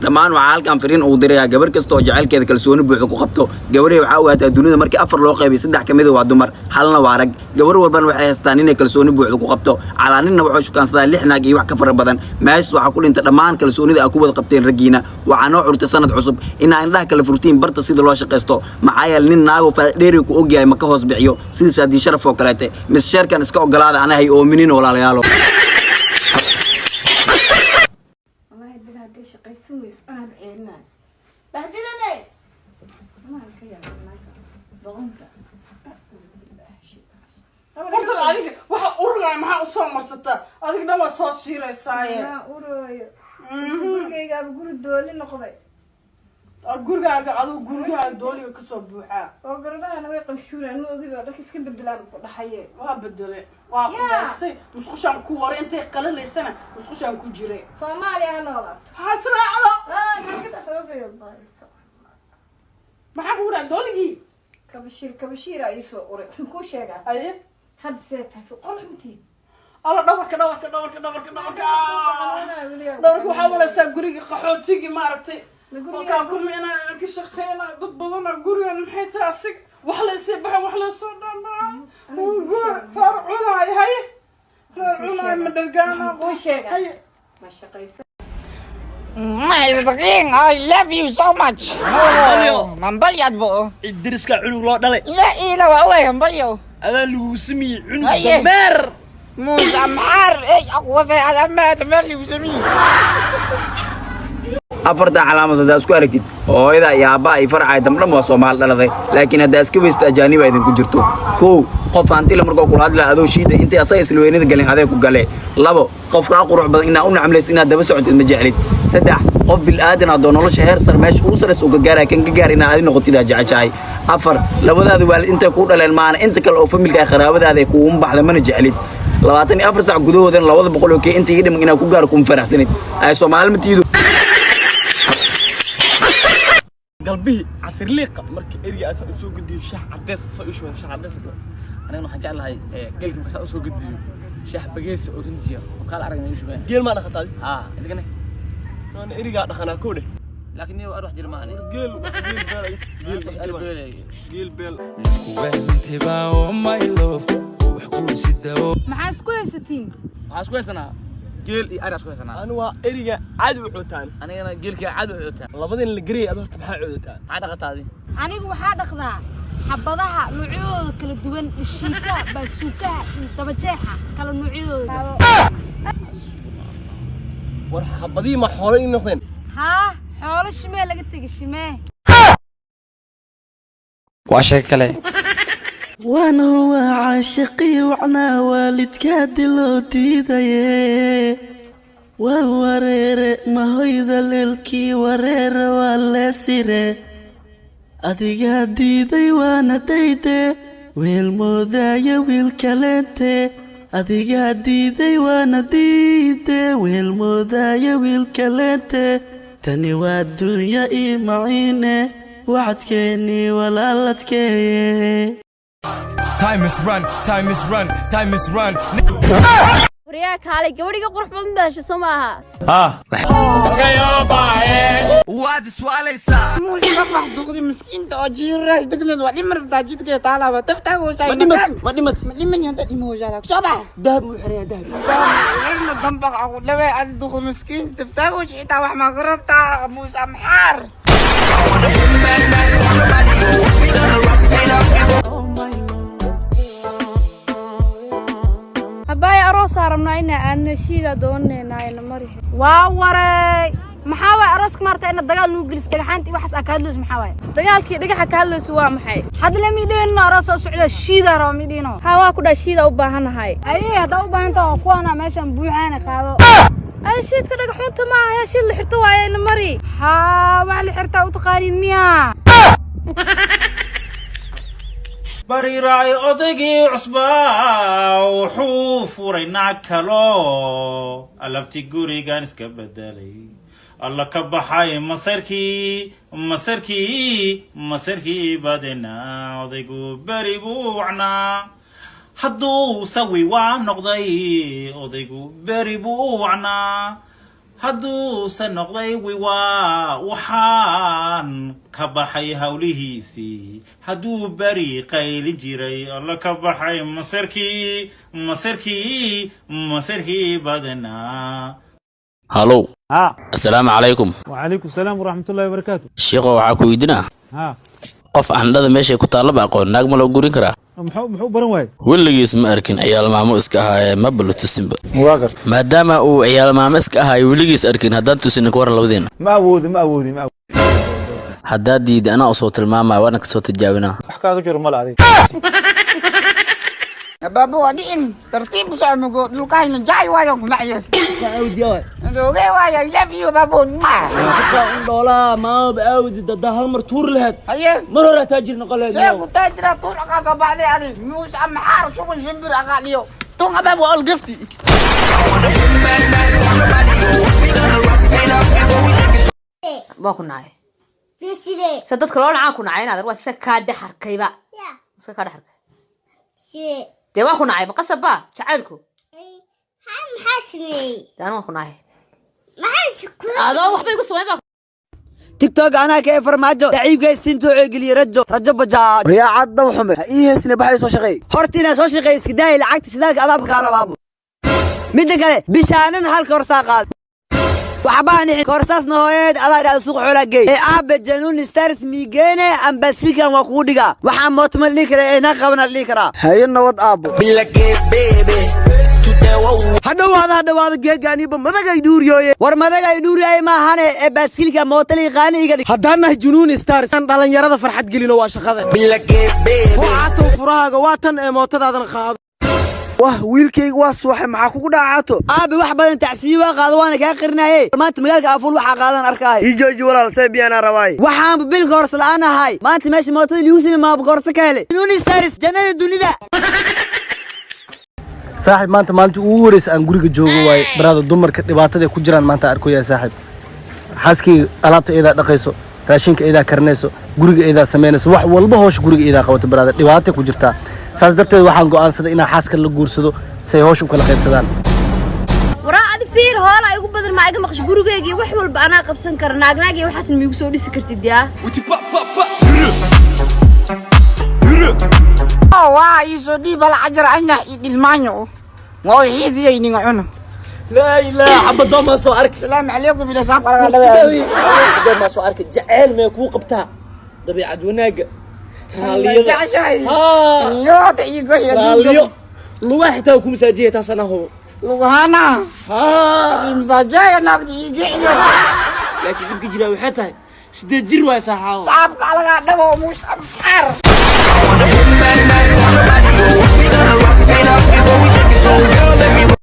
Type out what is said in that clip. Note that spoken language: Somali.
dhammaan waxa halkan fariin uu diray gabar kasta oo jacaylkeeda kalsooni buuxda ku qabto gabarey waxa uu aad dunida markii afar loo qaybay saddex kamid waa dumar halna waa rag gabar walban waxay haystaan inay kalsooni buuxda ku qabto calaaninna wuxuu shukaansadaa lix naag iyo wax ka fara badan meesh waxa ku dhinta dhammaan kalsoonida ay ku wada qabteen ragiina waxa noo curtay sanad cusub in ay indhaha kala furtiin barta sida loo shaqeysto maxaa yeelay nin naago faadheeri ku ogyahay ma ka hoos bixiyo sida saadii sharaf oo kaleete mis sheerkan iska ogolaada anahay oo minin walaalayaalo شقيسويس أنا بعيننا بعدين ما الكيا ضغنت قلت عليك waxa urga maxaa u soo marsata adigna waa soo shiiraysaa ma urooyo gurigayga guri dooli noqday gurigaaga adigu guriga dooliga ka soo buuxa oo gardana way qamshuuraan ma ogido dharka iska bedelaan ku dhaxaye waa bedele waa qudaystay musqushaan ku wareentay qalaleysana musqushaan ku jiray Soomaaliya noolaad hasraacdo markada xoogayo baayso maxaa ku dhac dooligi kabashir ay soo uray ku sheega aye had seetaas qorxintii ala dhabarka waxa walaasa guriga qaxootiga ma aragtay markaa kuma inaan ka shaqeyna dad badan guriga maxay taasi wax la isii baxa wax la soo dhamaa reer cunaay hay reer cunaay ma dhalgaana ku sheega ma shaqaysa I love you so much. Mambalyo adbo. Idriska cunug loo dhalay. La ila waa way mambalyo. Ada lagu samii cunug dameer. Musa maxar aqwasay ada ma dameer lagu samii. afarta calaamad hada isku aragtid hooyada iyo aabba ay farcay damdham waa Soomaal dhaladay laakiin hada iska weysta ajaanib ay idin ku jirto koow qof aanti la markoo kula hadla adoo shiida intii asay isla weynida galin adeeg ku gale labo qof ka qurux badan inaa u nacamleys inaa daba socotid ma jeclid saddex qof bil aadan adoo nolosha heer sar meesh uu sareys uga gaaray kan gaar inaa aad noqotid jeceshahay afar labadaadu waalid inta ku dhaleen maana inta kale oo familka ay qaraabadaada ay kugu baxda mana jeclid 24 saac gudahoodan 200 oo inta ii dhiman inaa ku gaar ku faraxsanid ay Soomaalmatiidu قلبي عصير ليقة مركي إرجع أسوق قديو شح عدس شو شح عدس أنا إنه حاجة لهاي قلت مكسر أسوق قديو شح بجيس أورنجيا وكال عرقنا يشوف جيل ما أنا خطالي أنت كنا أنا إرجع دخلنا كوده لكن يو أروح جيل ما أنا جيل بيل وأنت باو ماي لوف وحكوا سدوا maxaa isku haysatiin عاسكويس أنا جيل أنا عاسكويس أنا وإرجع عاد وعوتان أنا جيل كي عاد وعوتان لبضين الجري أدوه تبحث عوتان عاد قطعي anigu waxaa dhaqdaa xabadaha noocyadooda kala duwan shiika baasuuka daba jeexa kala noocyadooda war xabadii ma xoolay noqdeen ha xoolo shimee laga tagay shimee waa shay kale وانا هو عاشقي وعنا والدك دلوتي دايه وورير ما هيدا للكي ورير ولا سيره adiga diiday waana dayde weel moodaya wiil kaleente adiga diiday waana diide weel moodaya wiil kaleente tani waa dunya ii maciine wacadkeeni walaaladkeeye time is run wariyaa kaalay gabadhiga qurux badan daashay soo maaha waad iswaalaysaa Musa baxduqdi miskiinta oo jiiraas degleed waa dhimar daajidka taalaaba taftaa oo say ما دمت liman yada imoojada soba دهب وحرية دهب weerna dambaq aku lawe ad duqdi miskiinta taftaa oo xitaa wax ma qarabta Musa maxar habaay aroos arabnaa in aan shiida doonayna in mari waa waray maxaa way arooska martay in dagaal lagu gelis dhagaxaantii waxas ka hadlayso maxaa way dagaalkii dhagaxa ka hadlayso waa maxay hadda la mideen aroos oo socda shiida roo midino ha waa ku dhaa shiida u baahanahay ay hada u baahantaa kuwana meeshan buuxaana qaado ay shiidka dhagaxunta ma aha shiid la xirto waaye in mari ha wax la xirtaa u taqaanin miya bariiraay odaygii cusbaa wuxuu furay naag kalo alabti gurigan iska bedelay alla ka baxay masarkii badena odaygu beri buu wacnaa hadduu sawi waa noqday odaygu beri buu wacnaa hadduusan noqday wiwaa waxaan ka baxay hawlihiisii hadduu beri qayli jiray alla ka baxay masirkii badnaa هالو السلام عليكم وعليكم السلام ورحمة الله وبركاته شيخ وعاكو يدنا قف عن هذا ماشي كتار بقول ناقم لو قولين كرا محو برواي واللي اسمه أركن عيال مامو اسكها ما بلو تسمب ما دام او عيال مامو اسكها واللي يس أركن هدان تسين كور لودين ما أودي هداد دي أنا أصوت الماما وأنا كصوت الجاونا حكاك جرم مال عادي بابو ودين ترتيب سامو لو كاين جاي وايو معي كاودي واي لو جاي وايو لافيو بابو ما دولا ما باودي ده هالمر تور لهد ايه مرة تاجر نقل سيكو تاجر تور اقاصا بعدي هذه موس امحار شغل شمبر اقاليو تون بابو القفتي باكو ناي سدد كلون عاكو ناي انا دروا سكا دحركيبا سكا دحركي dee waa ku nacay maqasaba jacaylku maxaa sameeyey daan waa ku nacay adoo waxba igu sameey baa tiktok anaa ka farmaajo daciibkay sinto ceegiliye rajo bajaaj riyaacad daw xume ii heesna baxay soo shaqeey hortiina soo shaqeey iska daay lacagta shidaalka adaabka kala baabo mid kale bishaanan halka horsaa qaad waxbaan korsaasna hooyad adaa suuq xoolo geey ee aabe januun stars miigeene ambasilkan waa kugu dhiga waxaan mootma dhigi karaa ee na qabana dhigi karaa haye nabad aabo bilage bebe hadhawaada geegaaniba madagay dhuuriyooye war madagay dhuuriyay maahane ee baasilka mootali qaani iga dhig haddaan nahay januun stars aan dhalinyarada farxad gelino waa shaqada bilage bebe waato furahaaga waa tan ee mootadaadan qaado wah wiilkayga waa suuxay maxaa kugu dhacaato aabe wax badan tacsiyo waa qaado waana kaa qirinaayay maanta magaalka aful waxa qaadan arkaay ijooji walaal seebiyana rawaay waxaan bil goors la'aan ahay maanta meesha mootada liusina ma goorsa ka helay januun stars jannada dunida saaxib maanta ugu horeysay aan guriga joogo waay barada dumarka dhibaatada ku jiraan maanta arkoyaa saaxib xaaskii alaabta eedaa dhaqayso raashinka eedaa karnayso guriga eedaa sameynayso wax walba hoosh guriga eedaa qabato barada dhibaato ku jirtaa saas darteed waxaan go'aansaday inaan xaaska la guursado say hoosh u kala qaybsadaan waraa adi fiir hoola igu badan ma iga maqash gurigeyga wax walba anaa qabsan kara naagnaag iyo waxaas miigu soo dhisi kartid yaa waa iso dhiib la cajar ayna idilmaanyo waa xiisiyay ninga cuno لا إله حبة ما سو أرك السلام عليكم بلا صاحب على ما سو أرك جعل ما يكون قبتها طبيعة وناقة لا تعيق يا لو واحد تاكو مساجية تاسنا هو لو هانا مساجية ناقة يجي لكن يمكن جلاوي حتى سدد جروا يا صاحب صعب على قدامه مش أمحار